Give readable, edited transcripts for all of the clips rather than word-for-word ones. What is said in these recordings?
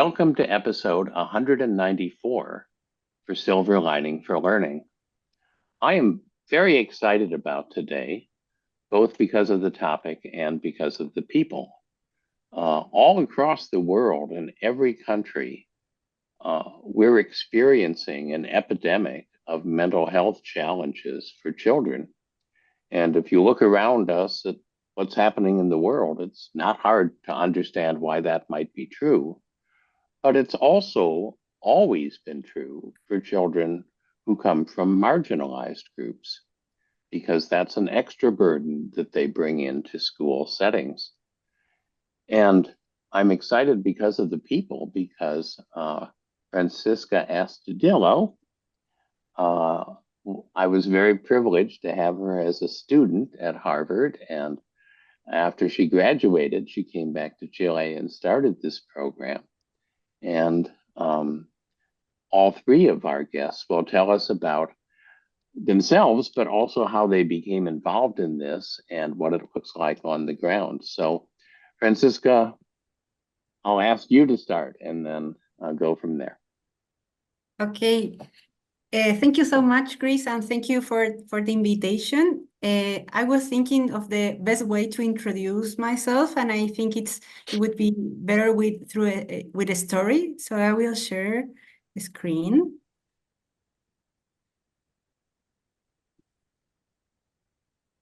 Welcome to episode 194 for Silver Lining for Learning. I am very excited about today, both because of the topic and because of the people. All across the world, in every country, we're experiencing an epidemic of mental health challenges for children. And if you look around us at what's happening in the world, it's not hard to understand why that might be true. But it's also always been true for children who come from marginalized groups, because that's an extra burden that they bring into school settings. And I'm excited because of the people, because Francisca Astudillo, I was very privileged to have her as a student at Harvard. And after she graduated, she came back to Chile and started this program. And all three of our guests will tell us about themselves, but also how they became involved in this and what it looks like on the ground. So, Francisca, I'll ask you to start and then I'll go from there. Okay. Thank you so much, Chris, and thank you for the invitation. I was thinking of the best way to introduce myself, and I think it would be better with a story. So I will share the screen.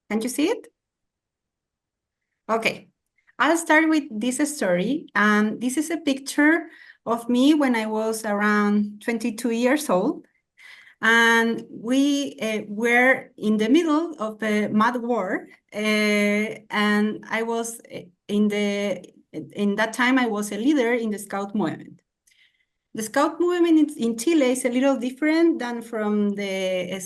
Can you see it? Okay. I'll start with this story. This is a picture of me when I was around 22 years old. And we were in the middle of the Mad War, and I was in that time I was a leader in the Scout movement. The Scout movement in Chile is a little different than from the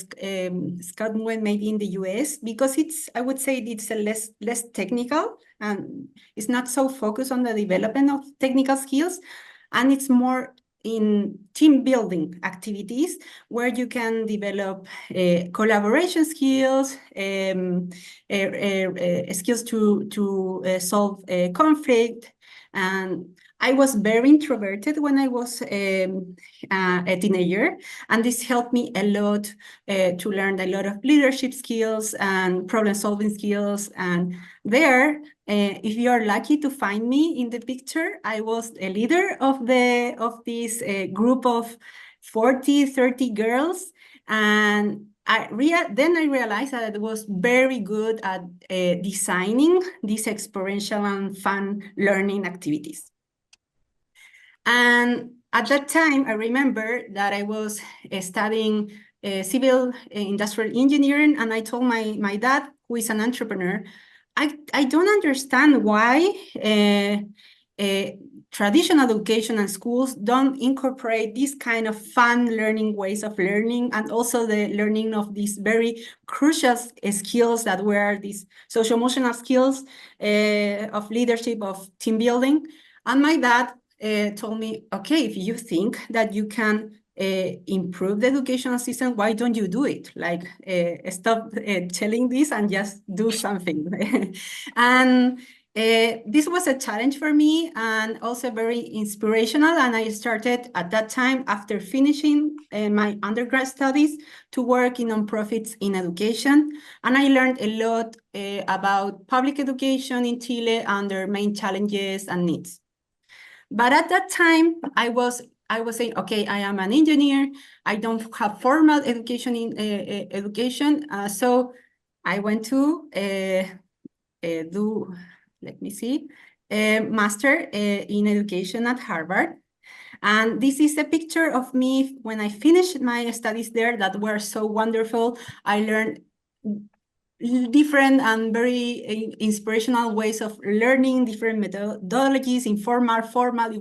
Scout movement maybe in the US, because I would say it's a less technical, and it's not so focused on the development of technical skills, and it's more in team building activities where you can develop collaboration skills, skills to solve conflict. And I was very introverted when I was a teenager, and this helped me a lot to learn a lot of leadership skills and problem-solving skills. And there, if you are lucky to find me in the picture, I was a leader of this group of 30 girls, and then I realized that I was very good at designing these experiential and fun learning activities. And at that time, I remember that I was studying civil industrial engineering, and I told my dad, who is an entrepreneur, I don't understand why traditional education and schools don't incorporate this kind of fun learning ways of learning, and also the learning of these very crucial skills that were these social-emotional skills of leadership, of team building. And my dad told me, okay, if you think that you can improve the educational system, why don't you do it? Like, stop telling this and just do something. And this was a challenge for me, and also very inspirational. And I started at that time, after finishing my undergrad studies, to work in nonprofits in education. And I learned a lot about public education in Chile and their main challenges and needs. But at that time, I was saying, okay, I am an engineer. I don't have formal education in education. So I went to do, let me see, a master in education at Harvard. And this is a picture of me when I finished my studies there that were so wonderful. I learned different and very inspirational ways of learning, different methodologies, informal, formal.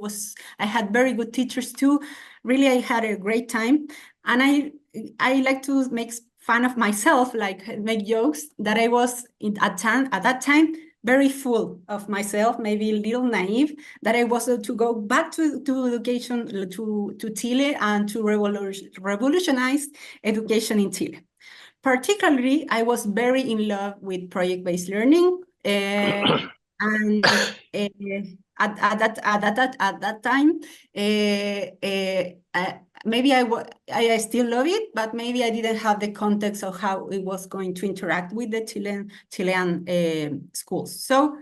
I had very good teachers too. Really, I had a great time. And I like to make fun of myself, like make jokes that I was at that time very full of myself, maybe a little naive, that I was to go back to education, to Chile, and to revolutionize education in Chile. Particularly, I was very in love with project-based learning. And at that time, maybe I still love it, but maybe I didn't have the context of how it was going to interact with the Chilean schools. So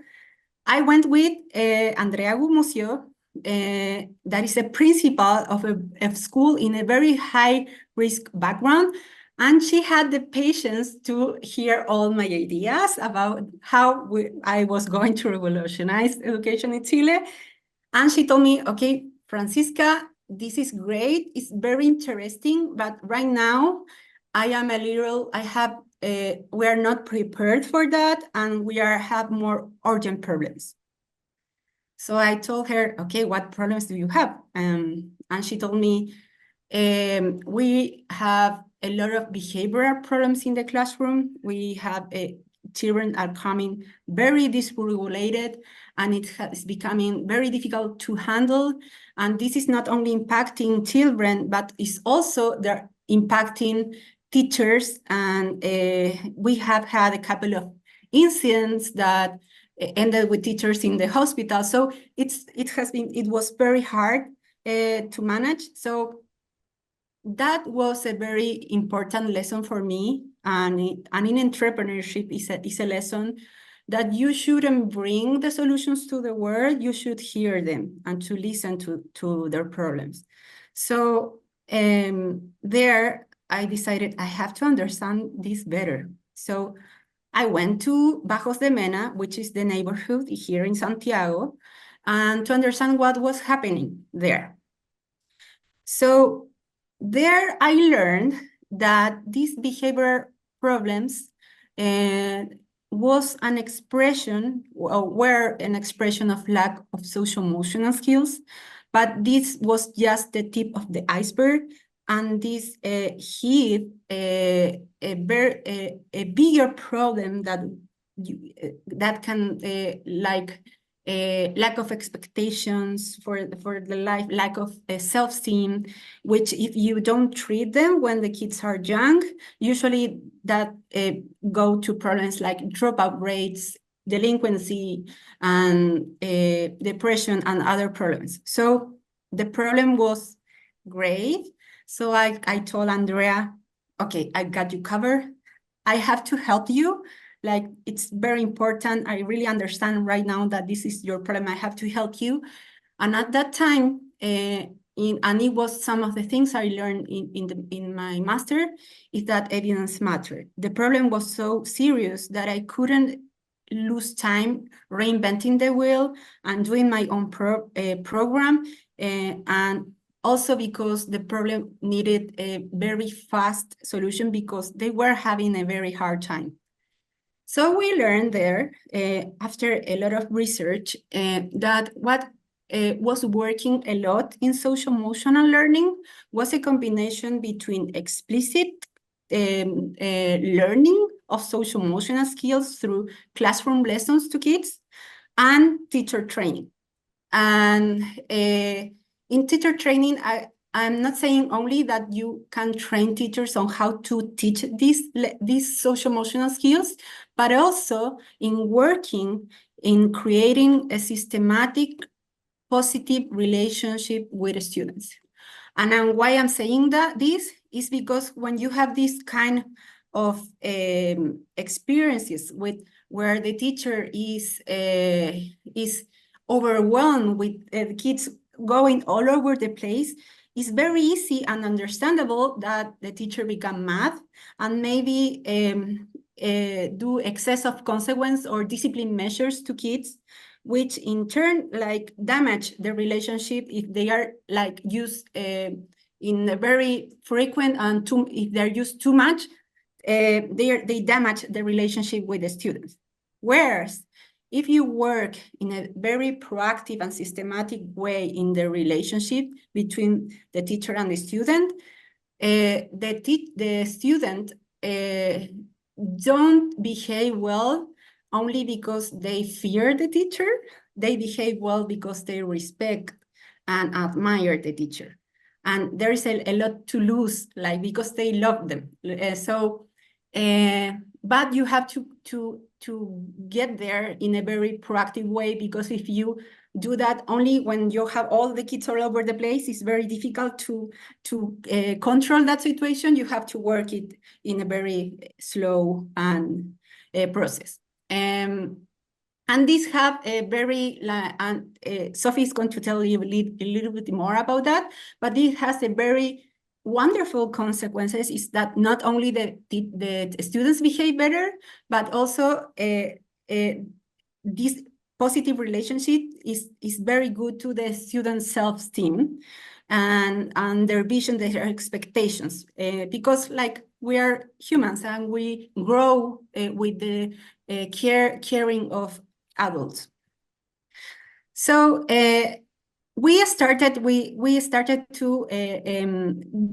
I went with Andrea Gumucio, that is a principal of a school in a very high risk background. And she had the patience to hear all my ideas about how I was going to revolutionize education in Chile. And she told me, okay, Francisca, this is great. It's very interesting, but right now we are not prepared for that, and have more urgent problems. So I told her, okay, what problems do you have? And she told me, we have a lot of behavioral problems in the classroom. We have children are coming very dysregulated, and it's becoming very difficult to handle. And this is not only impacting children, but it's also they're impacting teachers. And we have had a couple of incidents that ended with teachers in the hospital. So it was very hard to manage. So that was a very important lesson for me. And in entrepreneurship is a lesson that you shouldn't bring the solutions to the world, you should hear them and to listen to their problems. So there I decided I have to understand this better. So I went to Bajos de Mena, which is the neighborhood here in Santiago, and to understand what was happening there. So there I learned that these behavioral problems were an expression of lack of social emotional skills, but this was just the tip of the iceberg. And this hid a bigger problem that can lack of expectations for the life, lack of self-esteem, which if you don't treat them when the kids are young, usually that go to problems like dropout rates, delinquency, and depression and other problems. So the problem was great. So I told Andrea, okay, I got you covered. I have to help you. Like, it's very important. I really understand right now that this is your problem. I have to help you. And at that time, and it was some of the things I learned in my master, is that evidence mattered. The problem was so serious that I couldn't lose time reinventing the wheel and doing my own program. And also because the problem needed a very fast solution because they were having a very hard time. So we learned there, after a lot of research, that what was working a lot in social emotional learning was a combination between explicit learning of social emotional skills through classroom lessons to kids and teacher training. And in teacher training, I'm not saying only that you can train teachers on how to teach these social emotional skills, but also in working in creating a systematic positive relationship with students. And why I'm saying this is because when you have this kind of experiences where the teacher is overwhelmed with the kids going all over the place, it's very easy and understandable that the teacher become mad and maybe do excessive consequence or discipline measures to kids, which in turn like damage the relationship if they are like used in a very frequent and if they're used too much, they damage the relationship with the students. Whereas if you work in a very proactive and systematic way in the relationship between the teacher and the student, the student don't behave well only because they fear the teacher. They behave well because they respect and admire the teacher. And there is a lot to lose, like because they love them. So but you have to get there in a very proactive way, because if you do that only when you have all the kids all over the place, it's very difficult to control that situation. You have to work it in a very slow and process. And these have a very, Sophie is going to tell you a little bit more about that, but this has a very wonderful consequences, is that not only the students behave better, but also this positive relationship is very good to the students' self-esteem and their vision, their expectations, because like we are humans and we grow with the caring of adults. So we started to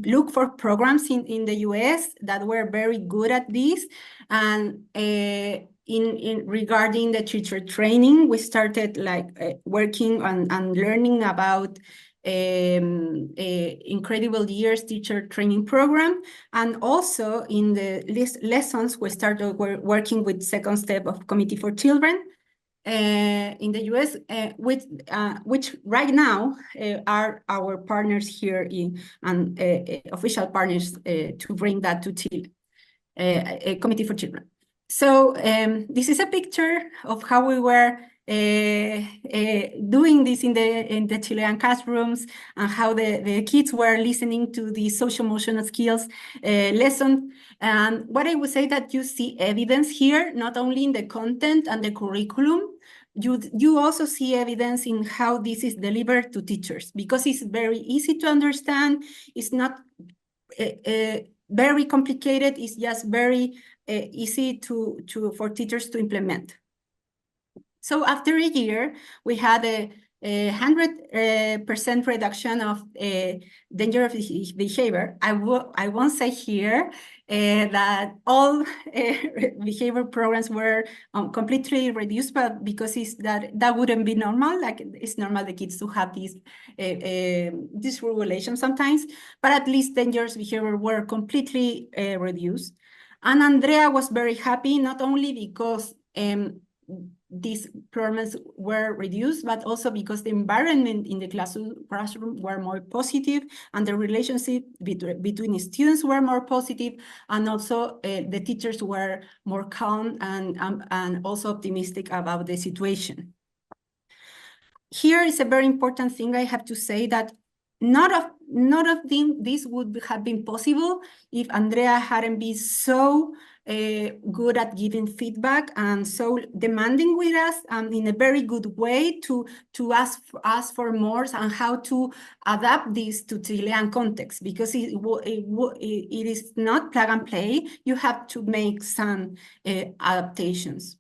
look for programs in the US that were very good at this, and in regarding the teacher training, we started like working on and learning about Incredible Years teacher training program, and also in the lessons we started working with second step of Committee for Children in the US, which right now are our partners here and official partners to bring that to Chile, a Committee for Children. So this is a picture of how we were doing this in the Chilean classrooms, and how the kids were listening to the social emotional skills lesson. And what I would say that you see evidence here, not only in the content and the curriculum, you also see evidence in how this is delivered to teachers, because it's very easy to understand. It's not very complicated. It's just very easy for teachers to implement. So after a year, we had a 100% reduction of danger of behavior. I won't say here that all behavior programs were completely reduced, but because that wouldn't be normal. Like it's normal the kids to have these dysregulation sometimes, but at least dangerous behavior were completely reduced. And Andrea was very happy, not only because these problems were reduced, but also because the environment in the classroom were more positive, and the relationship between students were more positive, and also the teachers were more calm and also optimistic about the situation. Here is a very important thing I have to say, that none of this would have been possible if Andrea hadn't been so good at giving feedback and so demanding with us, and in a very good way to ask for more and how to adapt this to Chilean context, because it is not plug and play. You have to make some adaptations.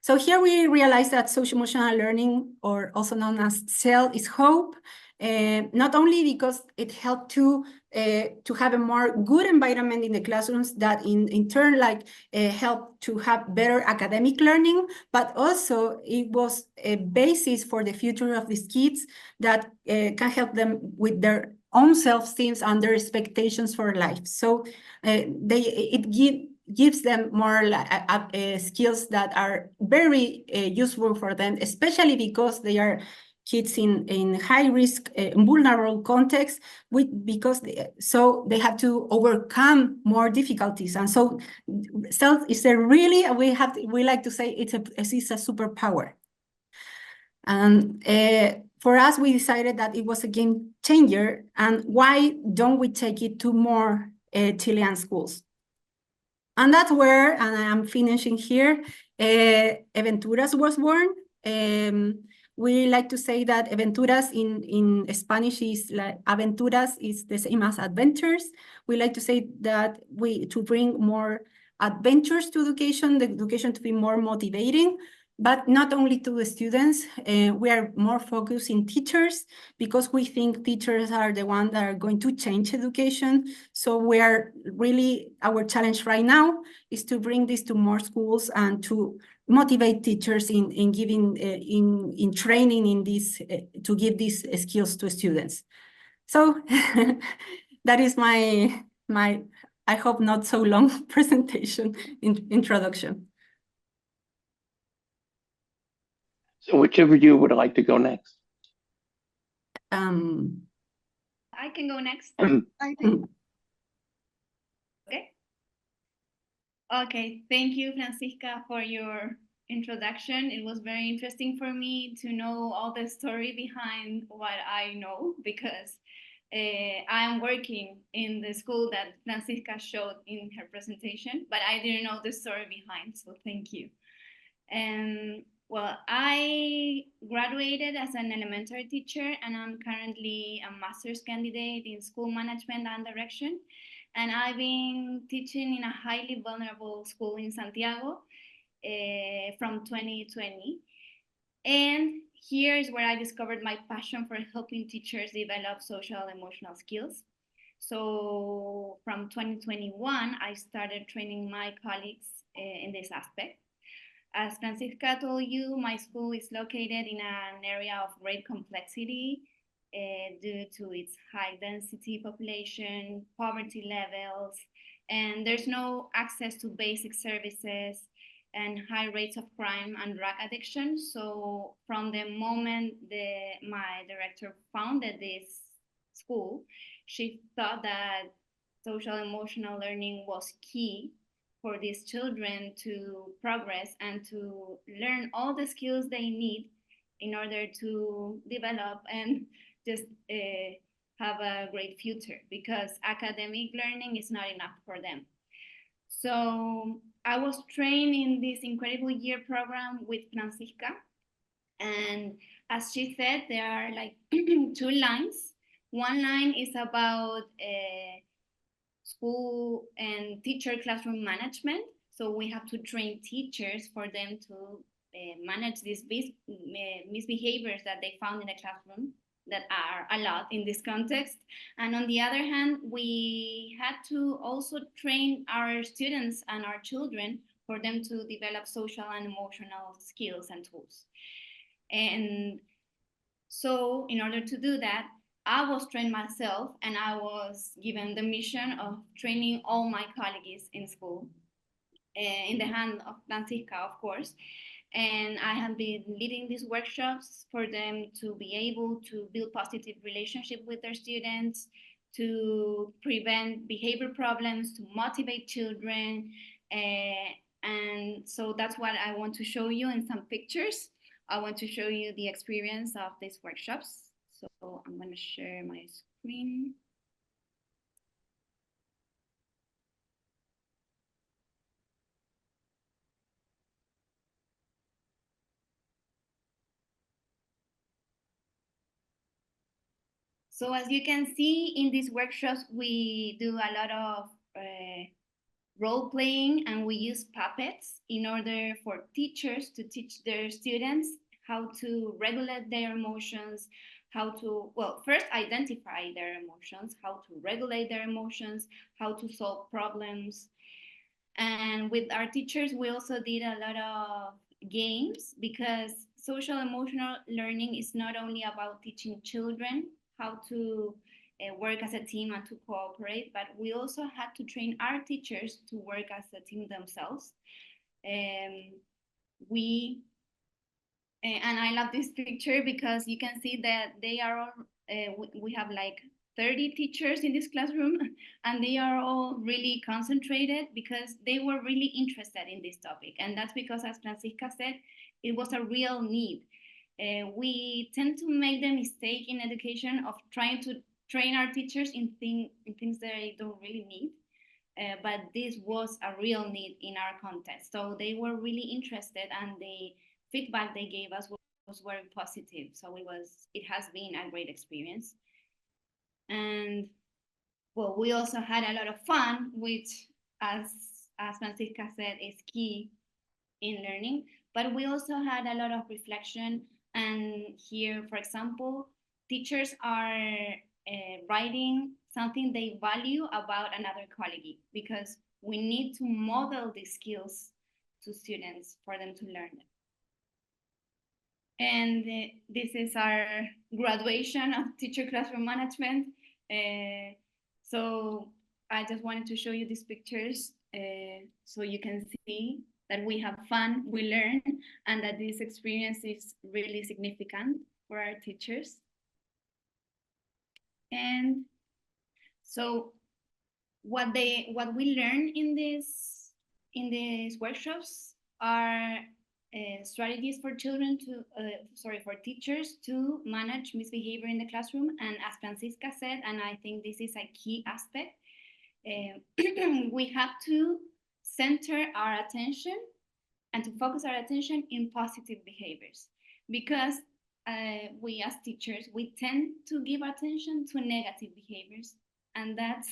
So here we realize that social emotional learning, or also known as SLL, is hope, not only because it helped to have a more good environment in the classrooms that in turn help to have better academic learning, but also it was a basis for the future of these kids that can help them with their own self-esteem and their expectations for life. So it gives them more skills that are very useful for them, especially because they are kids in high-risk, vulnerable contexts, because they have to overcome more difficulties. And so self is a really, we like to say it's a superpower. And for us, we decided that it was a game changer, and why don't we take it to more Chilean schools? And that's where, and I am finishing here, Aventuras was born. We like to say that Aventuras in Spanish is like Aventuras is the same as adventures. We like to say that to bring more adventures to education, the education to be more motivating, but not only to the students. We are more focused in teachers, because we think teachers are the ones that are going to change education. So we are really, our challenge right now is to bring this to more schools and to motivate teachers in giving, in training in this, to give these skills to students. So that is my I hope not so long presentation introduction. So whichever of you would like to go next. I can go next. Okay. Okay, thank you, Francisca, for your introduction. It was very interesting for me to know all the story behind what I know, because I'm working in the school that Francisca showed in her presentation, but I didn't know the story behind, so thank you. Well, I graduated as an elementary teacher, and I'm currently a master's candidate in school management and direction. And I've been teaching in a highly vulnerable school in Santiago from 2020. And here is where I discovered my passion for helping teachers develop social and emotional skills. So from 2021, I started training my colleagues in this aspect. As Francisca told you, my school is located in an area of great complexity due to its high density population, poverty levels, and there's no access to basic services and high rates of crime and drug addiction. So from the moment my director founded this school, she thought that social emotional learning was key for these children to progress and to learn all the skills they need in order to develop and just have a great future, because academic learning is not enough for them. So I was trained in this incredible year program with Francisca. And as she said, there are like two lines. One line is about school and teacher classroom management. So we have to train teachers for them to manage these misbehaviors that they found in the classroom that are a lot in this context. And on the other hand, we had to also train our students and our children for them to develop social and emotional skills and tools. And so in order to do that, I was trained myself, and I was given the mission of training all my colleagues in school, in the hand of Francisca, of course. And I have been leading these workshops for them to be able to build positive relationship with their students, to prevent behavior problems, to motivate children. And so that's what I want to show you in some pictures. I want to show you the experience of these workshops. So I'm going to share my screen. So as you can see in these workshops, we do a lot of role playing, and we use puppets in order for teachers to teach their students how to regulate their emotions, how to, well, first identify their emotions, how to regulate their emotions, how to solve problems. And with our teachers, we also did a lot of games, because social emotional learning is not only about teaching children how to work as a team and to cooperate, but we also had to train our teachers to work as a team themselves. And I love this picture because you can see that they are all, we have like 30 teachers in this classroom, and they are all really concentrated because they were really interested in this topic. And that's because, as Francisca said, it was a real need. We tend to make the mistake in education of trying to train our teachers in things that they don't really need. But this was a real need in our context. So they were really interested, and the feedback they gave us was very positive. So it has been a great experience. And well, we also had a lot of fun, which, as Francisca said, is key in learning. But we also had a lot of reflection. And here, for example, teachers are writing something they value about another colleague, because we need to model these skills to students for them to learn them. And this is our graduation of teacher classroom management. So I just wanted to show you these pictures so you can see that we have fun, we learn, and that this experience is really significant for our teachers. And so what we learn in these workshops are strategies for children to for teachers to manage misbehavior in the classroom. And as Francisca said, and I think this is a key aspect, we have to center our attention and to focus our attention in positive behaviors, because we as teachers, we tend to give attention to negative behaviors, and that's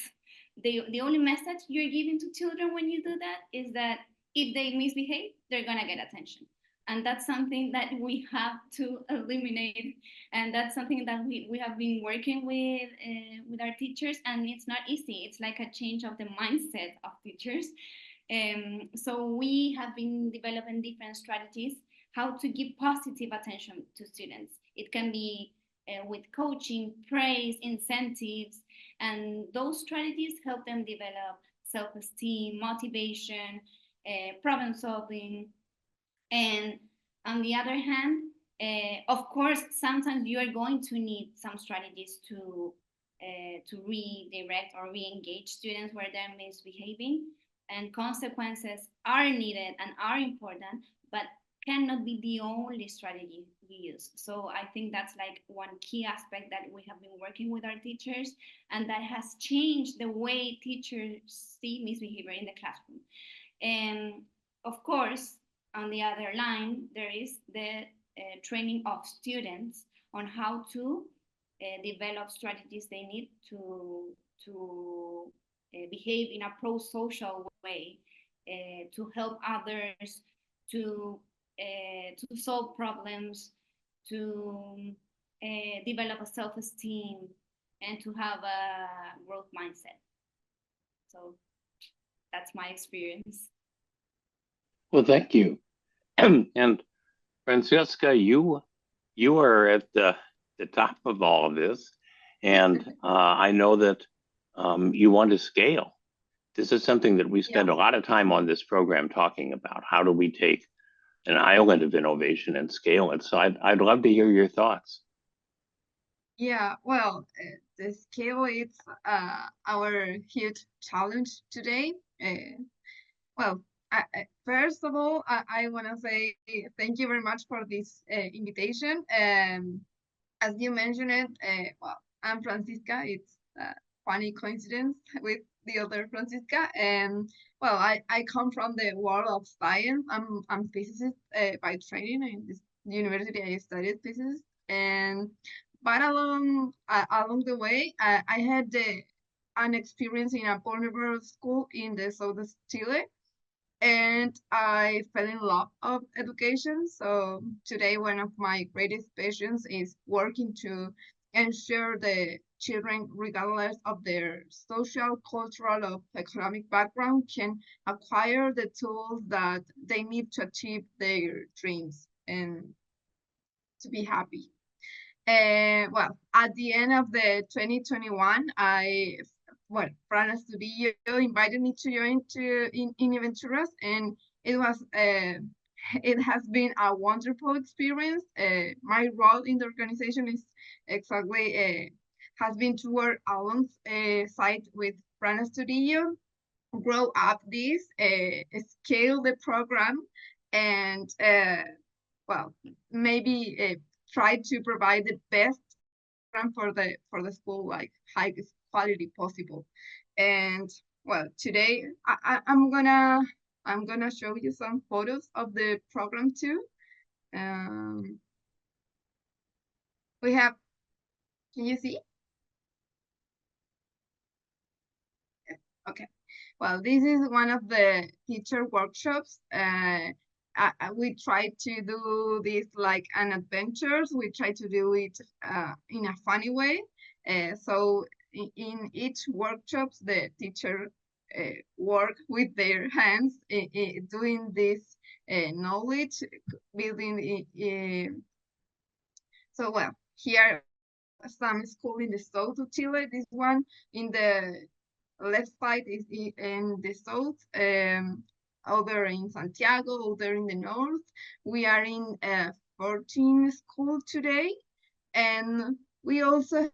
the only message you're giving to children when you do that is that if they misbehave, they're gonna get attention. And that's something that we have to eliminate. And that's something that we have been working with our teachers, and it's not easy. It's like a change of the mindset of teachers. So we have been developing different strategies how to give positive attention to students. It can be with coaching, praise, incentives, and those strategies help them develop self-esteem, motivation, problem solving. And on the other hand, of course, sometimes you are going to need some strategies to redirect or re-engage students where they're misbehaving, and consequences are needed and are important, but cannot be the only strategy we use. So I think that's like one key aspect that we have been working with our teachers, and that has changed the way teachers see misbehavior in the classroom. And of course, on the other line, there is the training of students on how to develop strategies they need to behave in a pro-social way, to help others, to solve problems, to develop a self-esteem, and to have a growth mindset. So that's my experience. Well, thank you. And Francisca, you are at the top of all of this, and I know that you want to scale. This is something that we spend a lot of time on this program talking about. How do we take an island of innovation and scale it? So I'd love to hear your thoughts. Yeah, well, the scale is our huge challenge today. Well, first of all, I want to say thank you very much for this invitation. As you mentioned it, well, I'm Francisca. It's a funny coincidence with the other Francisca. And well, I come from the world of science. I'm a physicist by training. In this university, I studied physics. But along the way, I had an experience in a vulnerable school in the south of Chile, and I fell in love of education. So today, one of my greatest passions is working to ensure the children, regardless of their social, cultural, or economic background, can acquire the tools that they need to achieve their dreams and to be happy. Well, at the end of the 2021, Fran Astudillo invited me to join in Aventuras, and it was it has been a wonderful experience. My role in the organization is exactly has been to work alongside with Fran Astudillo, grow up this, scale the program, and well, maybe try to provide the best program for the school, like highest quality possible. And well, today I'm gonna show you some photos of the program too. We have, can you see? Okay. Well, this is one of the teacher workshops. We try to do this like an adventures. We try to do it in a funny way. So in each workshops, the teacher work with their hands doing this knowledge building. So well, here some school in the south of Chile. This one in the left side is in the south, other in Santiago, other in the north. We are in 14 school today, and we also have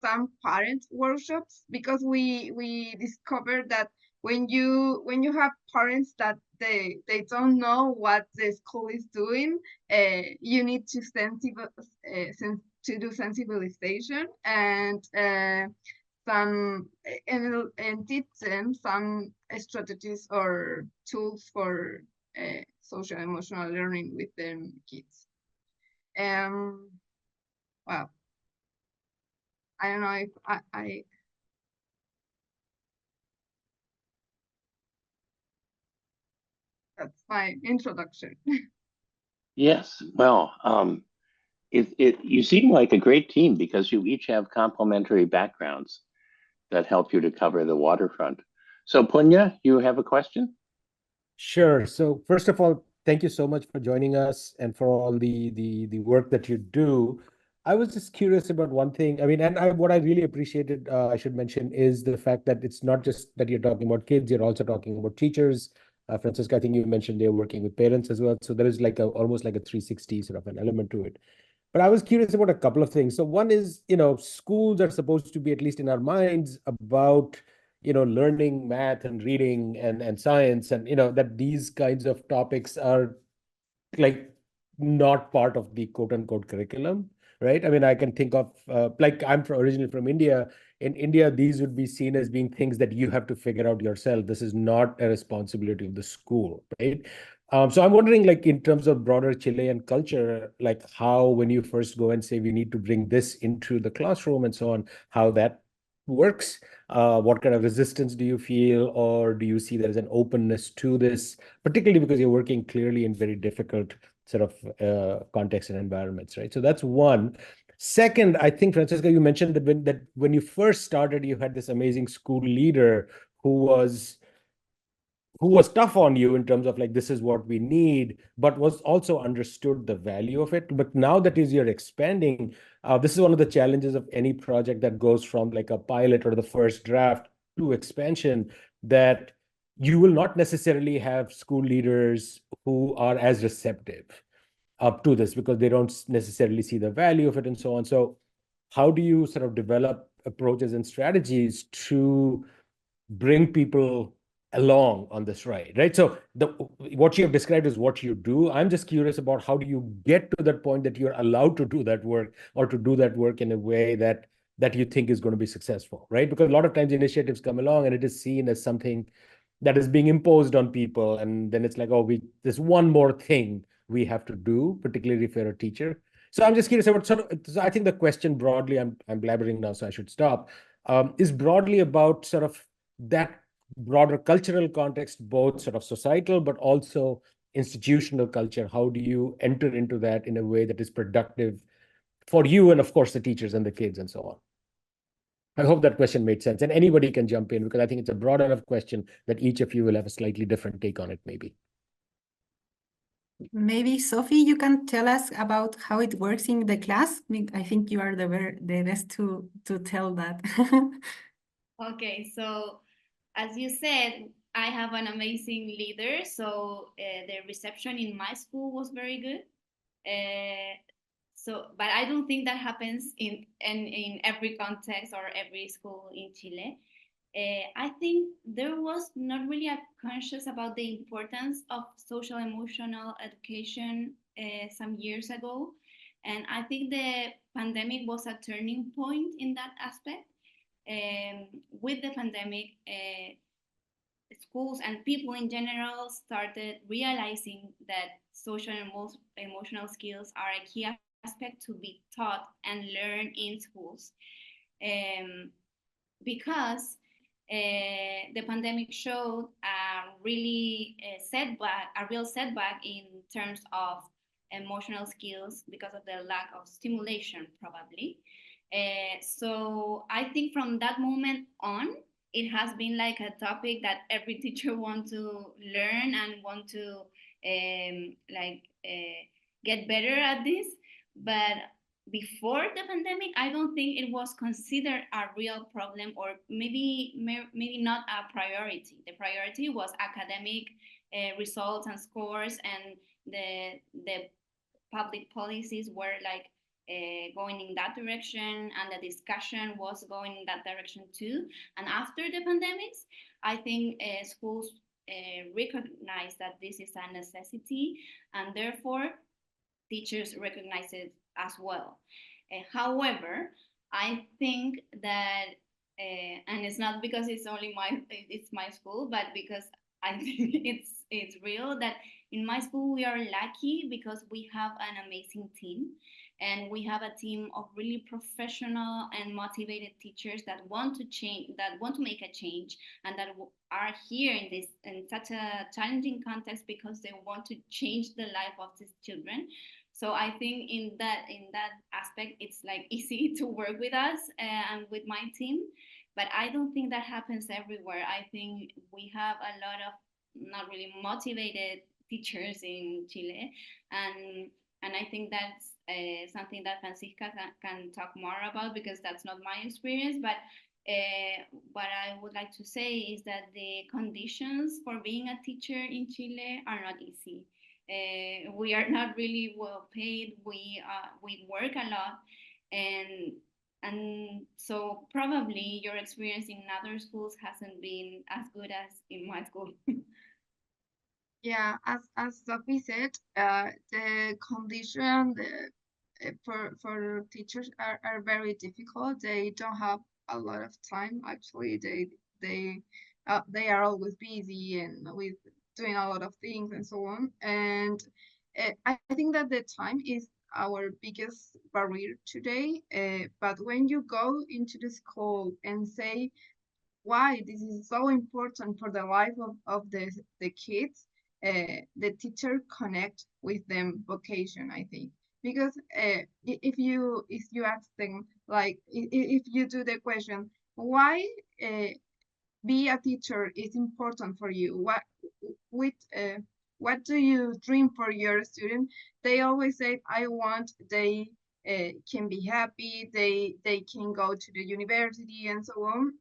some parent workshops because we discovered that when you have parents that they don't know what the school is doing, you need to to do sensibilization and and teach them some strategies or tools for social emotional learning with them kids. Well, I don't know if I that's my introduction. Yes, well, you seem like a great team because you each have complementary backgrounds that help you to cover the waterfront. So, Punya, you have a question? Sure. So first of all, thank you so much for joining us and for all the work that you do. I was just curious about one thing. I mean, what I really appreciated, I should mention, is the fact that it's not just that you're talking about kids, you're also talking about teachers. Francisca, I think you mentioned they're working with parents as well. So there is like almost like a 360 sort of an element to it. But I was curious about a couple of things. So one is, schools are supposed to be, at least in our minds, about learning math and reading and science, and that these kinds of topics are like not part of the quote unquote curriculum, right? I mean, I can think of like originally from India. In India, these would be seen as being things that you have to figure out yourself. This is not a responsibility of the school, right? So I'm wondering, like, in terms of broader Chilean culture, like how, when you first go and say we need to bring this into the classroom and so on, how that works. What kind of resistance do you feel, or do you see there is an openness to this, particularly because you're working clearly in very difficult sort of contexts and environments, right? So that's one. Second, I think, Francisca, you mentioned that when you first started, you had this amazing school leader who was tough on you in terms of like, this is what we need, but was also understood the value of it. But now that is you're expanding, this is one of the challenges of any project that goes from like a pilot or the first draft to expansion, that you will not necessarily have school leaders who are as receptive up to this because they don't necessarily see the value of it and so on. So how do you sort of develop approaches and strategies to bring people along on this ride, right? So what you have described is what you do. I'm just curious about how do you get to that point that you're allowed to do that work, or to do that work in a way that you think is going to be successful, right? Because a lot of times initiatives come along and it is seen as something that is being imposed on people, and then it's like, oh, there's one more thing we have to do, particularly if you're a teacher. So I'm just curious about so I think the question broadly, I'm blabbering now, so I should stop, is broadly about sort of that broader cultural context, both sort of societal, but also institutional culture. How do you enter into that in a way that is productive for you and, of course, the teachers and the kids and so on? I hope that question made sense. And anybody can jump in because I think it's a broad enough question that each of you will have a slightly different take on it, maybe. Maybe Sophie, you can tell us about how it works in the class. I think you are the best to tell that. Okay, so as you said, I have an amazing leader. So the reception in my school was very good. But I don't think that happens in every context or every school in Chile. I think there was not really a conscious about the importance of social emotional education some years ago. And I think the pandemic was a turning point in that aspect. With the pandemic, schools and people in general started realizing that social and emotional skills are a key aspect to be taught and learned in schools. Because the pandemic showed a real setback in terms of emotional skills because of the lack of stimulation, probably. So I think from that moment on, it has been like a topic that every teacher wants to learn and want to get better at this. But before the pandemic, I don't think it was considered a real problem, or maybe not a priority. The priority was academic results and scores, and the public policies were like going in that direction, and the discussion was going in that direction too. And after the pandemics, I think schools recognize that this is a necessity, and therefore teachers recognize it as well. However, I think that, and it's not because it's only my school, but because I think it's real that in my school we are lucky because we have an amazing team, and we have a team of really professional and motivated teachers that want to change, that want to make a change, and that are here in such a challenging context because they want to change the life of these children. So I think in that aspect, it's like easy to work with us and with my team, but I don't think that happens everywhere. I think we have a lot of not really motivated teachers in Chile, and I think that's something that Francisca can talk more about, because that's not my experience. But what I would like to say is that the conditions for being a teacher in Chile are not easy. We are not really well paid. We work a lot, and so probably your experience in other schools hasn't been as good as in my school. Yeah, as Sophie said, the condition for teachers are very difficult. They don't have a lot of time. Actually, they are always busy and with doing a lot of things and so on. And I think that the time is our biggest barrier today. But when you go into the school and say why this is so important for the life of the kids, the teacher connect with them vocation, I think. Because if you ask them, like if you do the question, why be a teacher is important for you, what do you dream for your student, they always say, I want they can be happy, they can go to the university and so on.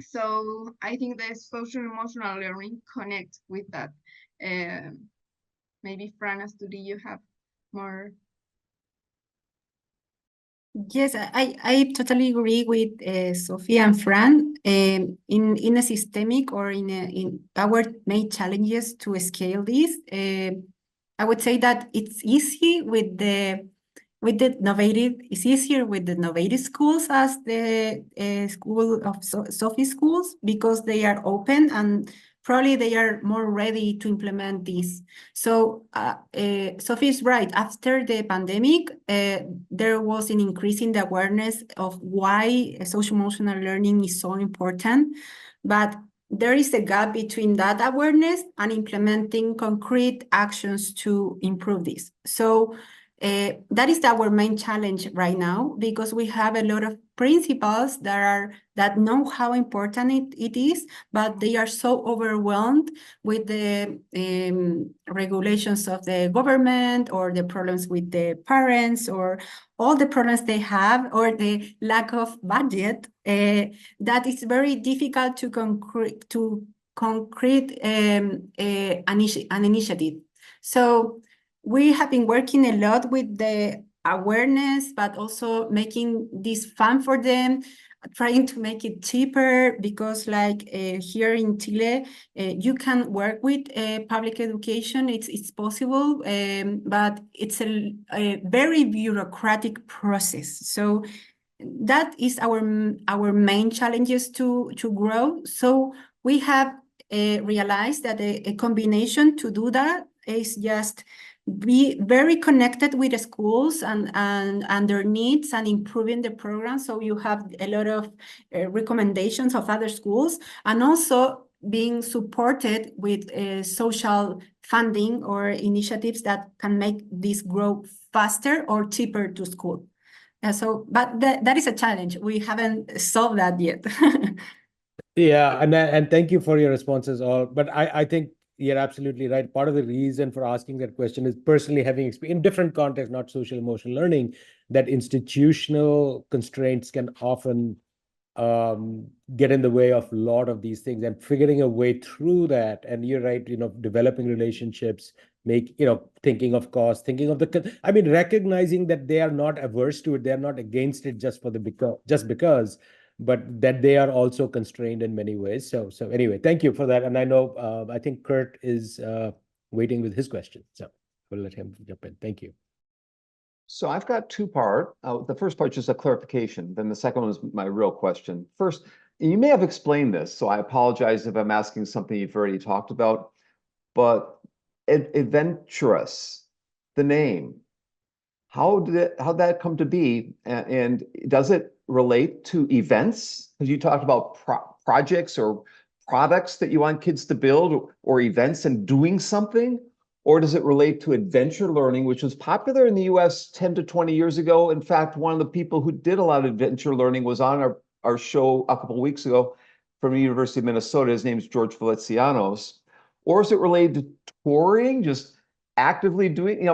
So I think the social emotional learning connect with that. Maybe Fran, Astudillo, you have more. Yes, I totally agree with Sofia and Fran. In a systemic or in our main challenges to scale this, I would say that it's easy with the innovative. It's easier with the innovative schools as the school of Sophie schools, because they are open and probably they are more ready to implement this. So Sophie is right. After the pandemic, there was an increase in the awareness of why social emotional learning is so important, but there is a gap between that awareness and implementing concrete actions to improve this. So that is our main challenge right now, because we have a lot of principals that know how important it is, but they are so overwhelmed with the regulations of the government, or the problems with the parents, or all the problems they have, or the lack of budget, that it's very difficult to concrete an initiative. So we have been working a lot with the awareness, but also making this fun for them, trying to make it cheaper, because like here in Chile, you can work with public education. It's possible, but it's a very bureaucratic process. So that is our main challenges to grow. So we have realized that a combination to do that is just be very connected with the schools and their needs, and improving the program. So you have a lot of recommendations of other schools, and also being supported with social funding or initiatives that can make this grow faster or cheaper to school. But that is a challenge. We haven't solved that yet. Yeah, and thank you for your responses all. But I think you're absolutely right. Part of the reason for asking that question is personally having experience in different contexts, not social emotional learning, that institutional constraints can often get in the way of a lot of these things, and figuring a way through that. And you're right, developing relationships, thinking of cost, thinking of I mean, recognizing that they are not averse to it, they're not against it just because, but that they are also constrained in many ways. So anyway, thank you for that. And I know, I think Kurt is waiting with his question. So we'll let him jump in. Thank you. So I've got two-part. The first part is just a clarification. Then the second one is my real question. First, you may have explained this, so I apologize if I'm asking something you've already talked about, but Adventurous, the name, how'd that come to be? And does it relate to events? Because you talked about projects or products that you want kids to build, or events and doing something? Or does it relate to adventure learning, which was popular in the US 10 to 20 years ago? In fact, one of the people who did a lot of adventure learning was on our show a couple of weeks ago from the University of Minnesota. His name is George Felicianos. Or is it related to touring, just actively doing,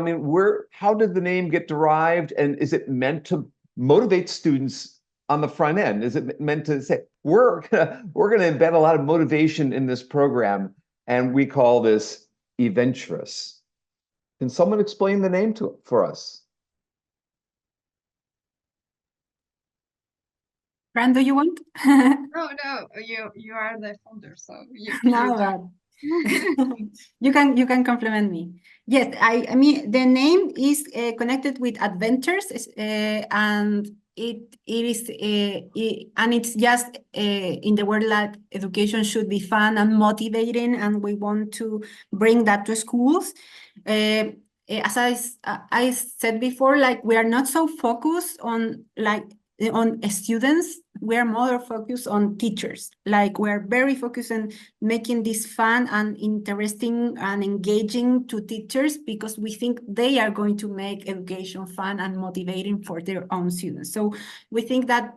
how did the name get derived? And is it meant to motivate students on the front end? Is it meant to say, we're gonna embed a lot of motivation in this program, and we call this Adventurous? Can someone explain the name for us? Fran, do you want? No, you are the founder, so you No, you can compliment me. Yes, I mean, the name is connected with adventures, and it is and it's just in the word that education should be fun and motivating, and we want to bring that to schools. As I said before, like, we are not so focused on students. We are more focused on teachers. Like, we're very focused on making this fun and interesting and engaging to teachers, because we think they are going to make education fun and motivating for their own students. So we think that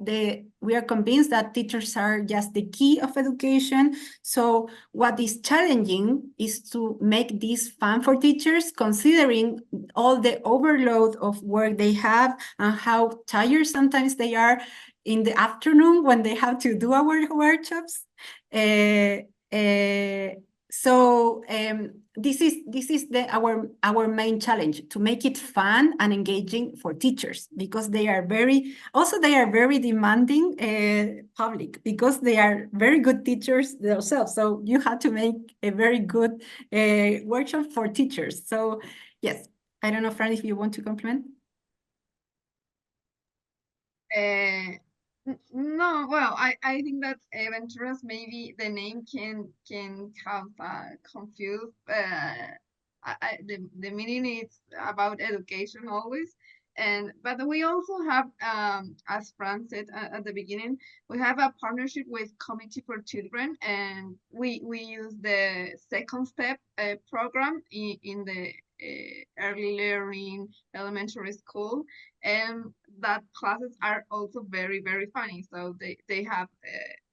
we are convinced that teachers are just the key of education. So what is challenging is to make this fun for teachers, considering all the overload of work they have and how tired sometimes they are in the afternoon when they have to do our workshops. So this is our main challenge, to make it fun and engaging for teachers, because they are very demanding public, because they are very good teachers themselves. So you have to make a very good workshop for teachers. So yes, I don't know, Fran, if you want to compliment. No, well, I think that Adventurous, maybe the name can have confused. The meaning is about education always, but we also have, as Fran said at the beginning, we have a partnership with Committee for Children, and we use the second step program in the early learning elementary school, and that classes are also very, very funny. So they have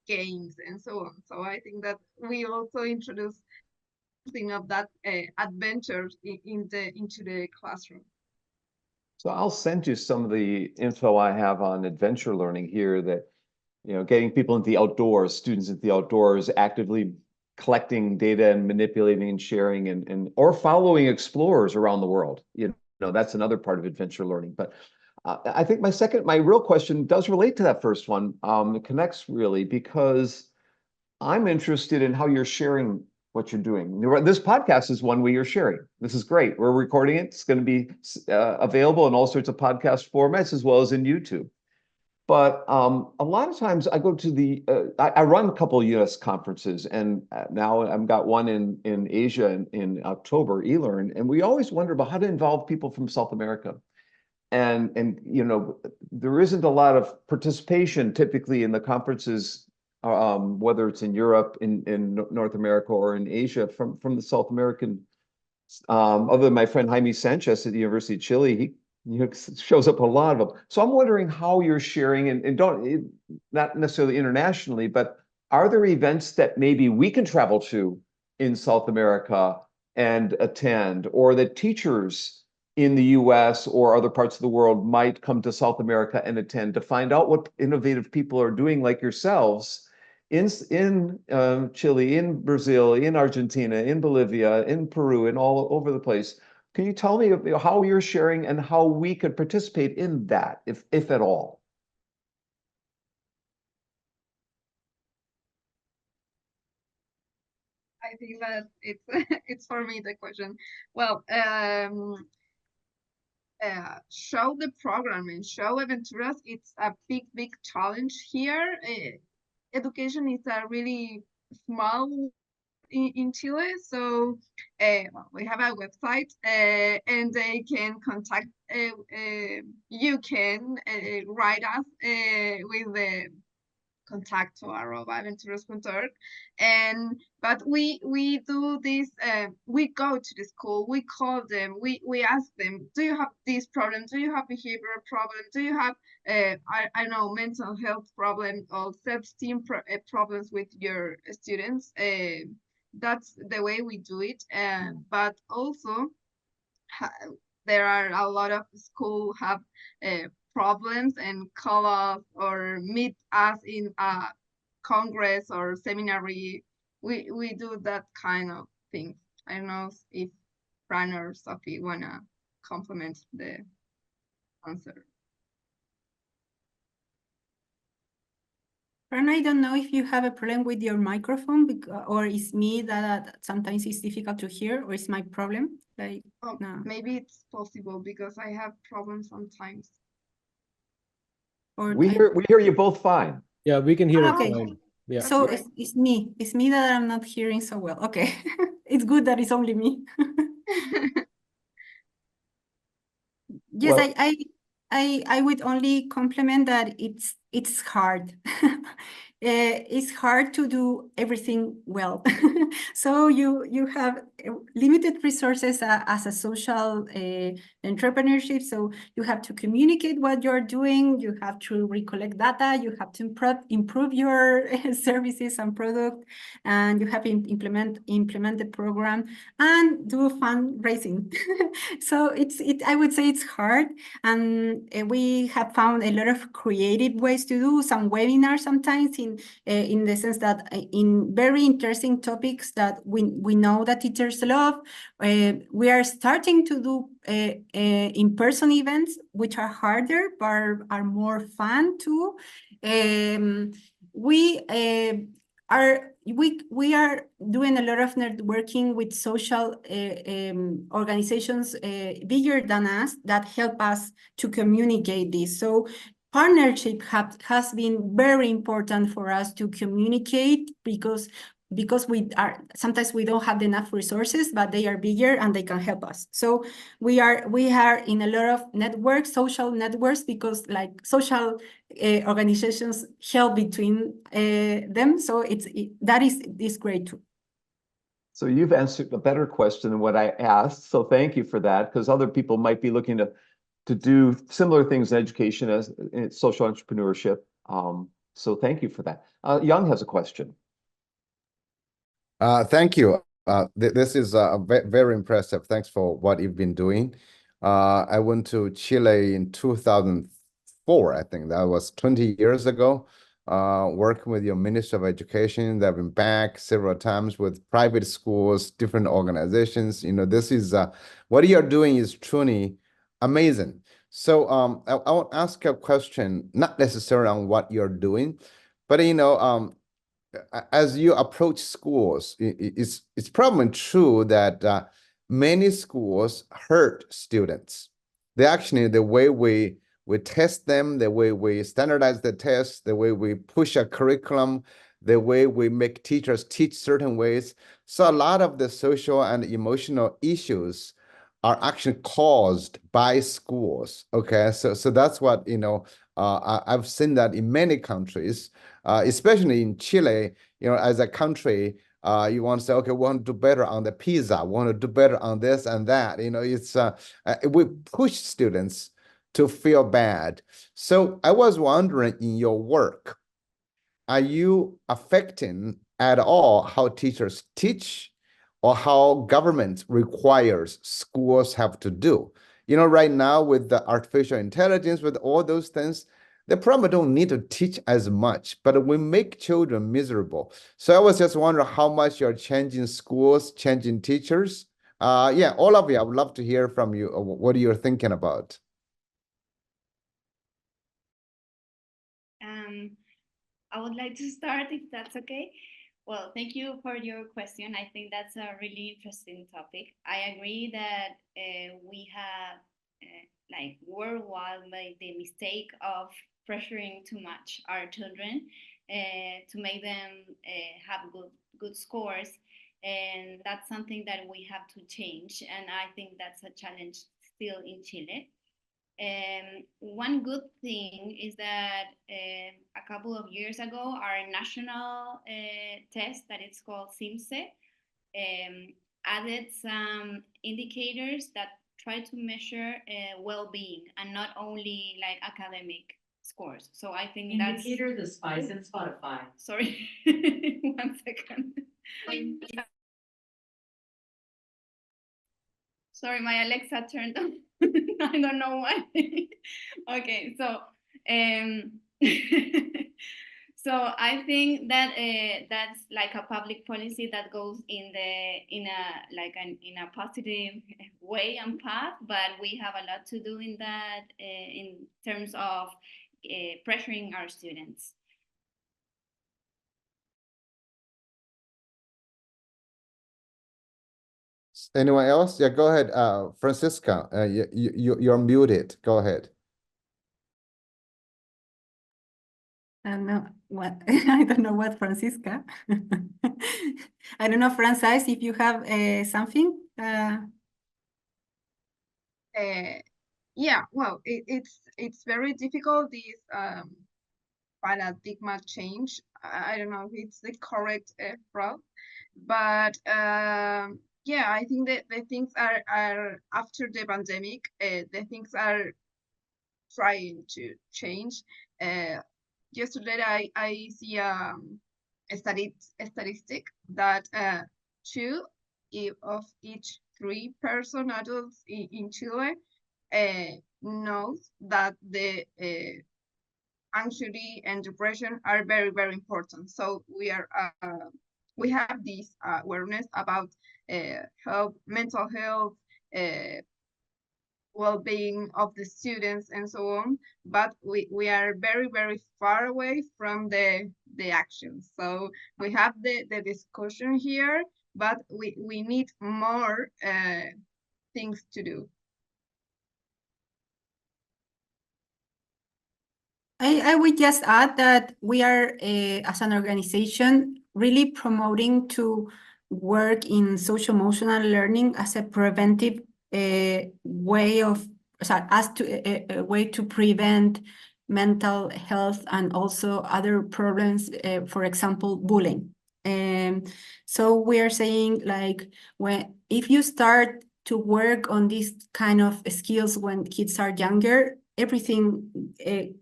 games and so on. So I think that we also introduce something of that adventure into the classroom. So I'll send you some of the info I have on adventure learning here, that, getting people into the outdoors, students into the outdoors, actively collecting data and manipulating and sharing or following explorers around the world. That's another part of adventure learning. But I think my real question does relate to that first one. It connects really, because I'm interested in how you're sharing what you're doing. This podcast is one way you're sharing. This is great. We're recording it. It's going to be available in all sorts of podcast formats, as well as in YouTube. But a lot of times I go to I run a couple of US conferences, and now I've got one in Asia in October, eLearn, and we always wonder about how to involve people from South America. And there isn't a lot of participation typically in the conferences, whether it's in Europe, in North America, or in Asia, from the South American. Other than my friend Jaime Sanchez at the University of Chile, he shows up a lot of them. So I'm wondering how you're sharing, and not necessarily internationally, but are there events that maybe we can travel to in South America and attend, or that teachers in the US or other parts of the world might come to South America and attend to find out what innovative people are doing, like yourselves, in Chile, in Brazil, in Argentina, in Bolivia, in Peru, and all over the place. Can you tell me how you're sharing and how we could participate in that, if at all? I think that it's it's for me the question. Well, show the programming, show Aventuras. It's a big challenge here. Education is a really small in Chile, so well, we have a website, and they can contact. You can write us with the contacto@aventuras.org, but we do this. We go to the school, we call them, we ask them, do you have this problem, do you have behavioral problem, do you have I know, mental health problem or self-esteem problems with your students. That's the way we do it. But also there are a lot of schools have problems and call us or meet us in a congress or seminary. We do that kind of thing. I don't know if Fran or Sophie wanna complement the answer. Fran, I don't know if you have a problem with your microphone, or it's me that sometimes it's difficult to hear, or it's my problem. Like, no. Maybe it's possible because I have problems sometimes. Or We hear you both fine. Yeah, we can hear it okay. fine. Yeah. So Right. it's me. It's me that I'm not hearing so well. Okay. It's good that it's only me. Yes, Well- I would only compliment that it's hard. It's hard to do everything well. So you have limited resources as a social entrepreneurship. So you have to communicate what you're doing. You have to recollect data. You have to improve your services and product, and you have to implement the program and do fundraising. So I would say it's hard, and we have found a lot of creative ways to do some webinars sometimes in the sense that in very interesting topics that we know that teachers love. We are starting to do in-person events, which are harder but are more fun too. We are doing a lot of networking with social organizations bigger than us that help us to communicate this. So partnership has been very important for us to communicate because sometimes we don't have enough resources, but they are bigger and they can help us. So we are in a lot of networks, social networks, because like social organizations help between them. So that is great too. So you've answered a better question than what I asked. So thank you for that, because other people might be looking to do similar things in education as in social entrepreneurship. So thank you for that. Young has a question. Thank you. This is very impressive. Thanks for what you've been doing. I went to Chile in 2004, I think that was 20 years ago, working with your Minister of Education. I've been back several times with private schools, different organizations. You know, this is what you're doing is truly amazing. So I want to ask a question, not necessarily on what you're doing, but you know, as you approach schools, it's probably true that many schools hurt students. They actually, the way we test them, the way we standardize the tests, the way we push a curriculum, the way we make teachers teach certain ways. So a lot of the social and emotional issues are actually caused by schools. Okay, so that's what, you know, I've seen that in many countries, especially in Chile. You know, as a country, you want to say, okay, we want to do better on the PISA, we want to do better on this and that. You know, it's we push students to feel bad. So I was wondering, in your work, are you affecting at all how teachers teach? or how government requires schools have to do. You know, right now with the artificial intelligence, with all those things, they probably don't need to teach as much, but we make children miserable. So I was just wondering how much you're changing schools, changing teachers. Yeah, all of you, I would love to hear from you. What you're thinking about. I would like to start if that's okay. Well, thank you for your question. I think that's a really interesting topic. I agree that we have like worldwide made the mistake of pressuring too much our children to make them have good scores, and that's something that we have to change. And I think that's a challenge still in Chile. One good thing is that a couple of years ago, our national test that it's called SIMSE added some indicators that try to measure well-being and not only like academic scores. So I think that's Indicator the spice in Spotify. Sorry, 1 second. Sorry, my Alexa turned on. I don't know why. Okay, so so I think that that's like a public policy that goes in a positive way and path, but we have a lot to do in that in terms of pressuring our students. Anyone else? Yeah, go ahead. Francisca, you're muted. Go ahead. I don't know what I don't know what Francisca. I don't know, Francis, if you have something. Yeah, well, it's very difficult, this paradigm change. I don't know if it's the correct route, but yeah, I think that the things are after the pandemic, the things are trying to change. Yesterday I see a statistic that 2 of each 3 adults in Chile knows that the anxiety and depression are very, very important. So we have this awareness about mental health, well-being of the students and so on, but we are very, very far away from the actions. So we have the discussion here, but we need more things to do. I would just add that we are, as an organization, really promoting to work in social emotional learning as a preventive way of, a way to prevent mental health and also other problems, for example, bullying. So we are saying, like, if you start to work on these kind of skills when kids are younger, everything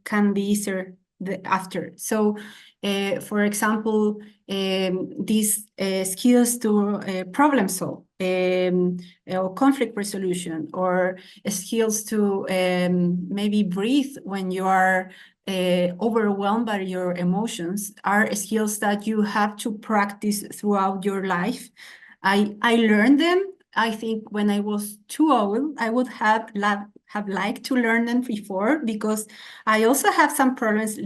can be easier after. So, for example, these skills to problem solve, or conflict resolution, or skills to maybe breathe when you are overwhelmed by your emotions, are skills that you have to practice throughout your life. I learned them. I think when I was too old, I would have liked to learn them before, because I also have some problems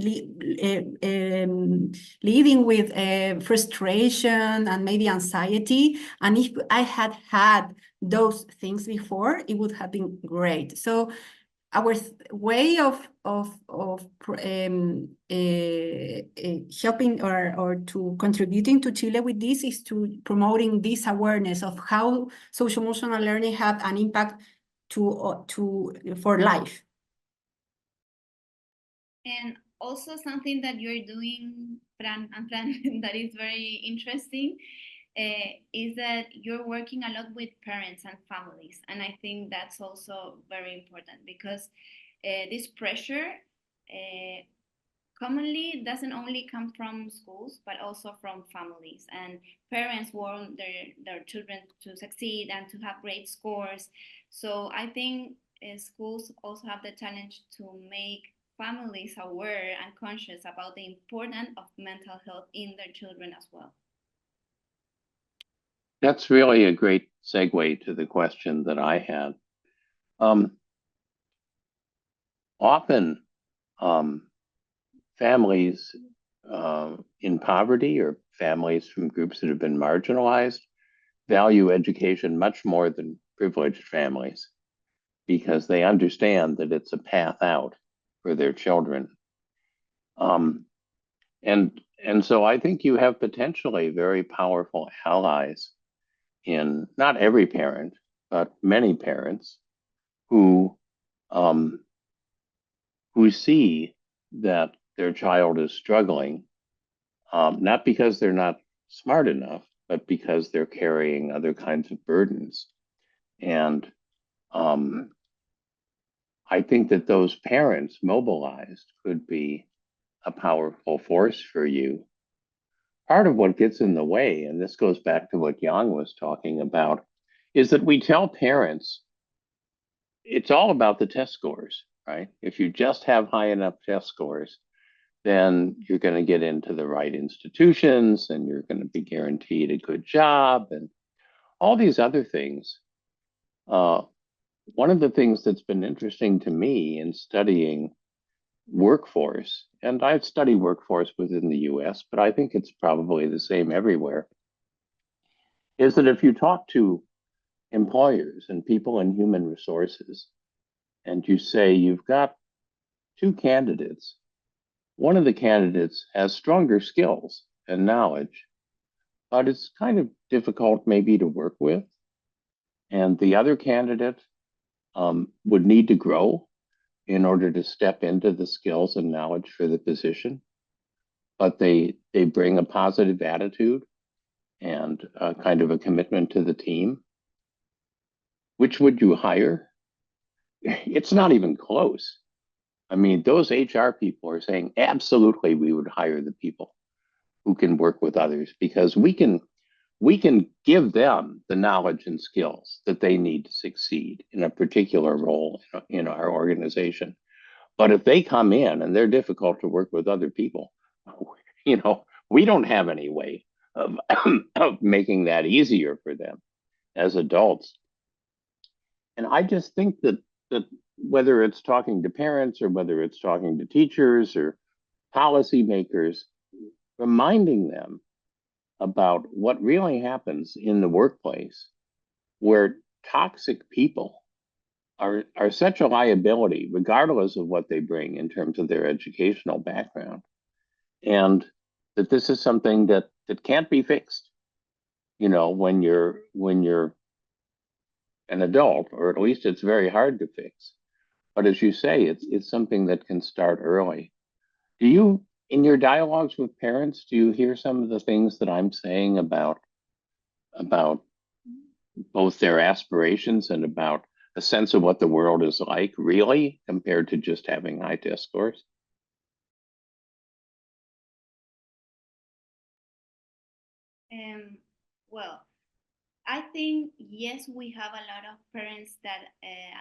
living with frustration and maybe anxiety. And if I had those things before, it would have been great. So our way of helping or to contributing to Chile with this is to promoting this awareness of how social emotional learning have an impact for life. And also something that you're doing, Fran and Fran, that is very interesting, is that you're working a lot with parents and families. And I think that's also very important, because this pressure commonly it doesn't only come from schools, but also from families, and parents want their children to succeed and to have great scores. So I think schools also have the challenge to make families aware and conscious about the importance of mental health in their children as well. That's really a great segue to the question that I had. Often, families in poverty or families from groups that have been marginalized value education much more than privileged families because they understand that it's a path out for their children. And so I think you have potentially very powerful allies in not every parent, but many parents who see that their child is struggling, not because they're not smart enough, but because they're carrying other kinds of burdens. And I think that those parents mobilized could be a powerful force for you. Part of what gets in the way, and this goes back to what Yang was talking about, is that we tell parents it's all about the test scores, right? If you just have high enough test scores, then you're going to get into the right institutions and you're going to be guaranteed a good job and all these other things. One of the things that's been interesting to me in studying workforce, and I've studied workforce within the US, but I think it's probably the same everywhere, is that if you talk to employers and people in human resources, and you say you've got two candidates, one of the candidates has stronger skills and knowledge, but it's kind of difficult maybe to work with. And the other candidate would need to grow in order to step into the skills and knowledge for the position. But they bring a positive attitude and kind of a commitment to the team. Which would you hire? It's not even close. I mean, those HR people are saying, absolutely, we would hire the people who can work with others because we can give them the knowledge and skills that they need to succeed in a particular role in our organization. But if they come in and they're difficult to work with other people, we don't have any way of, of making that easier for them as adults. And I just think that whether it's talking to parents or whether it's talking to teachers or policymakers, reminding them about what really happens in the workplace where toxic people are such a liability, regardless of what they bring in terms of their educational background. And that this is something that can't be fixed, when you're an adult, or at least it's very hard to fix. But as you say, it's something that can start early. Do you, in your dialogues with parents, do you hear some of the things that I'm saying about both their aspirations and about a sense of what the world is like, really, compared to just having high test scores? Well, I think, yes, we have a lot of parents that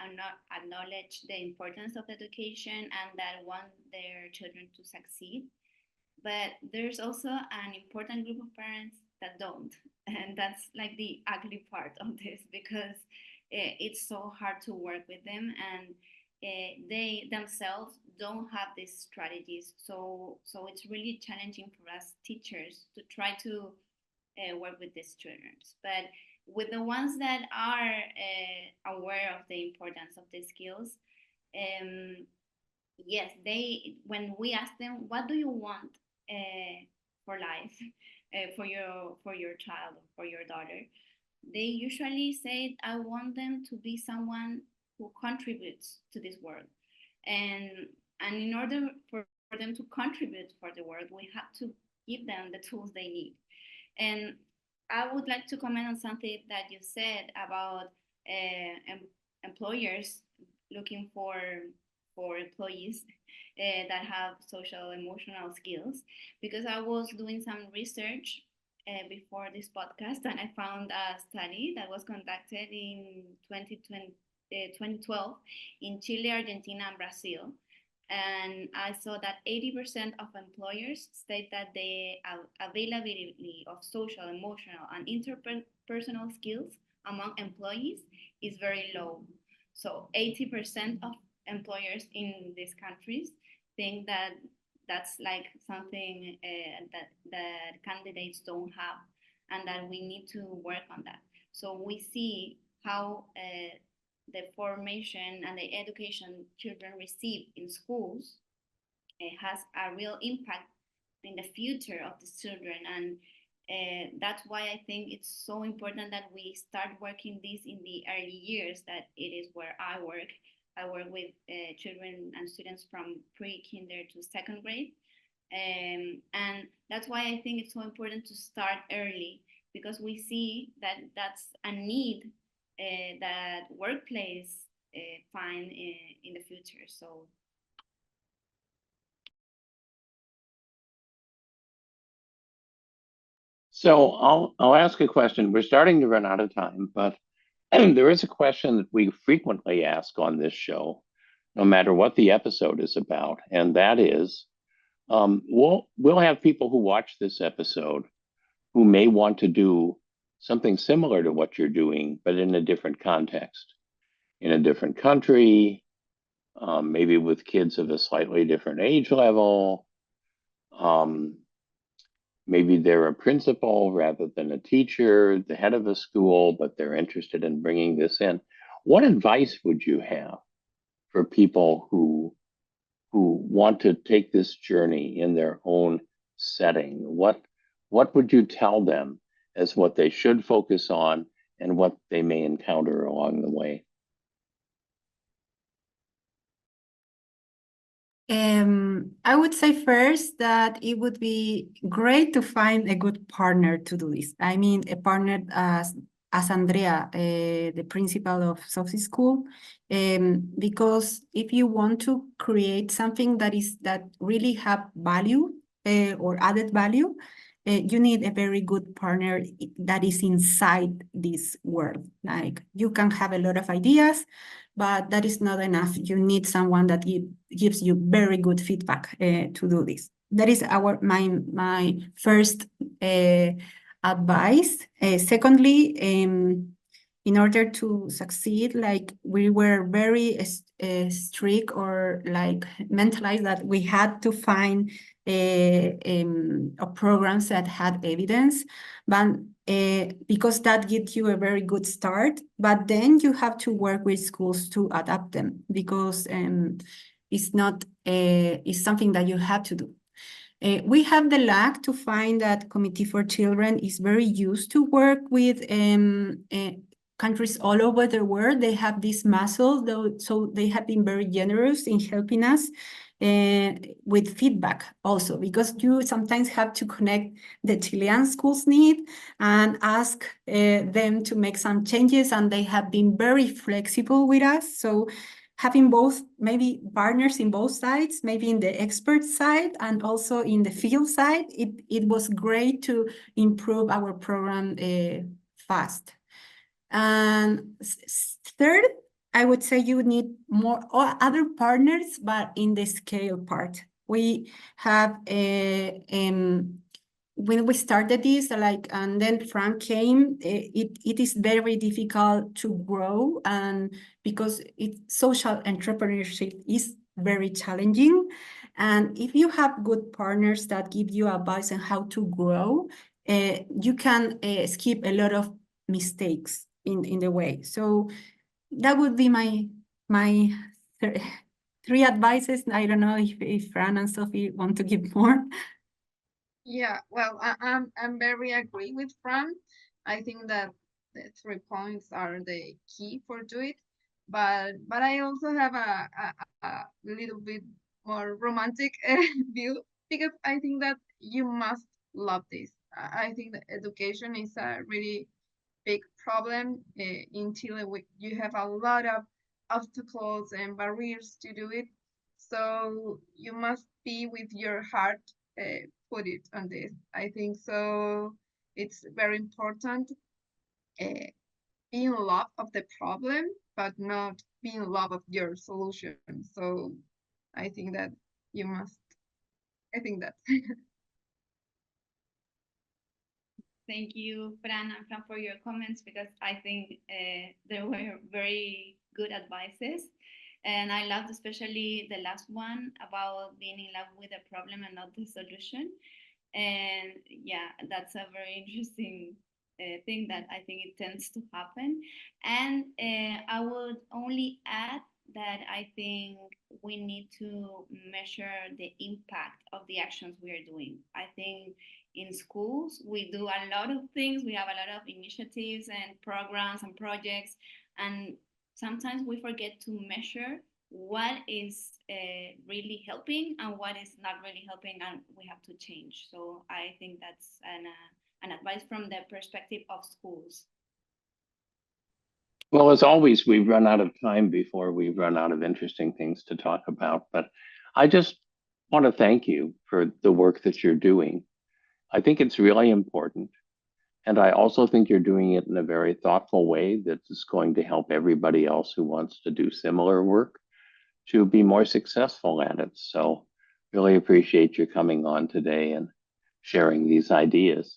are not acknowledge the importance of education and that want their children to succeed. But there's also an important group of parents that don't. And that's like the ugly part of this because it's so hard to work with them and they themselves don't have these strategies. So it's really challenging for us teachers to try to work with these children. But with the ones that are aware of the importance of the skills, yes, when we ask them, what do you want for life, for your child, for your daughter, they usually say, I want them to be someone who contributes to this world. And in order for them to contribute for the world, we have to give them the tools they need. And I would like to comment on something that you said about employers looking for for employees that have social emotional skills, because I was doing some research before this podcast, and I found a study that was conducted in 2012 in Chile, Argentina, and Brazil. And I saw that 80% of employers state that the availability of social, emotional, and interpersonal skills among employees is very low. So 80% of employers in these countries think that that's like something that candidates don't have, and that we need to work on that. So we see how the formation and the education children receive in schools has a real impact in the future of the children. And that's why I think it's so important that we start working this in the early years, that it is where I work. I work with children and students from pre-kinder to second grade. And that's why I think it's so important to start early, because we see that that's a need that workplace find in the future. So I'll ask a question. We're starting to run out of time, but there is a question that we frequently ask on this show, no matter what the episode is about, and that is, we'll have people who watch this episode who may want to do something similar to what you're doing, but in a different context, in a different country, maybe with kids of a slightly different age level. Maybe they're a principal rather than a teacher, the head of a school, but they're interested in bringing this in. What advice would you have for people who want to take this journey in their own setting? What would you tell them as what they should focus on and what they may encounter along the way? I would say first that it would be great to find a good partner to do this. I mean, a partner as Andrea, the principal of Sofia School, because if you want to create something that really have value or added value, you need a very good partner that is inside this world. Like, you can have a lot of ideas, but that is not enough. You need someone that gives you very good feedback to do this. That is my first advice. Secondly, in order to succeed, like, we were very strict or like mentalized that we had to find programs that had evidence, but because that gives you a very good start, but then you have to work with schools to adapt them, because it's something that you have to do. We have the luck to find that Committee for Children is very used to work with countries all over the world. They have this muscle, though, so they have been very generous in helping us with feedback also, because you sometimes have to connect the Chilean schools need and ask them to make some changes, and they have been very flexible with us. So having both, maybe partners in both sides, maybe in the expert side and also in the field side, it was great to improve our program fast. And third, I would say you need more or other partners, but in the scale part. We have when we started this, like, and then Frank came, it is very difficult to grow, and because social entrepreneurship is very challenging. And if you have good partners that give you advice on how to grow, you can skip a lot of mistakes in the way. So that would be my three advices. I don't know if Fran and Sophie want to give more. Yeah, well, I'm very agree with Fran. I think that the 3 points are the key for do it, but I also have a little bit more romantic view, because I think that you must love this. I think that education is a really big problem in Chile. You have a lot of obstacles and barriers to do it, So you must be with your heart put it on this. I think so. It's very important. Be in love of the problem, but not be in love of your solution. So I think that you must. I think that. Thank you, Fran and Fran, for your comments, because I think they were very good advices. And I loved especially the last one about being in love with the problem and not the solution. And yeah, that's a very interesting thing that I think it tends to happen. And I would only add that I think we need to measure the impact of the actions we are doing. I think in schools, we do a lot of things. We have a lot of initiatives and programs and projects. And sometimes we forget to measure what is really helping and what is not really helping, and we have to change. So I think that's an advice from the perspective of schools. Well, as always, we run out of time before we run out of interesting things to talk about. But I just want to thank you for the work that you're doing. I think it's really important. And I also think you're doing it in a very thoughtful way that is going to help everybody else who wants to do similar work to be more successful at it. So really appreciate you coming on today and sharing these ideas.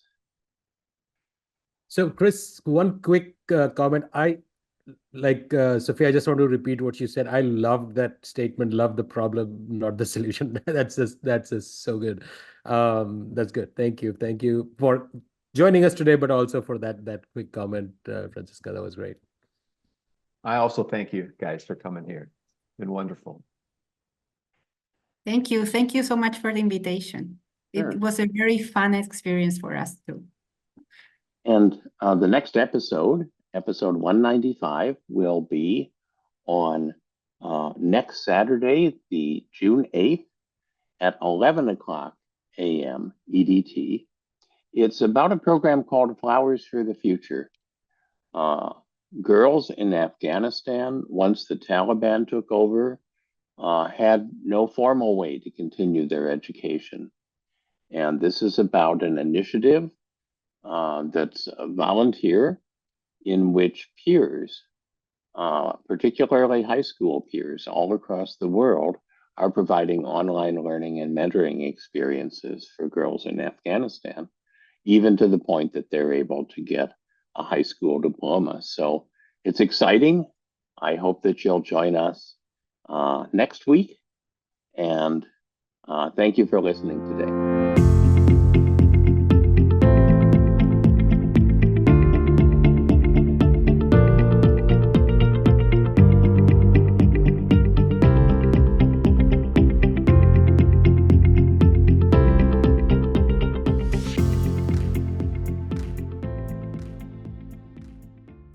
So Chris, one quick comment. Sophia, I just want to repeat what you said. I loved that statement, love the problem, not the solution. That's just so good. That's good. Thank you. Thank you for joining us today, but also for that quick comment, Francisca. That was great. I also thank you guys for coming here. It's been wonderful. Thank you. Thank you so much for the invitation. Sure. It was a very fun experience for us too. And the next episode 195, will be on next Saturday, the June 8th at 11 o'clock a.m. EDT. It's about a program called Flowers for the Future. Girls in Afghanistan, once the Taliban took over, had no formal way to continue their education. And this is about an initiative that's a volunteer in which peers, particularly high school peers all across the world, are providing online learning and mentoring experiences for girls in Afghanistan, even to the point that they're able to get a high school diploma. So it's exciting. I hope that you'll join us next week. And thank you for listening today.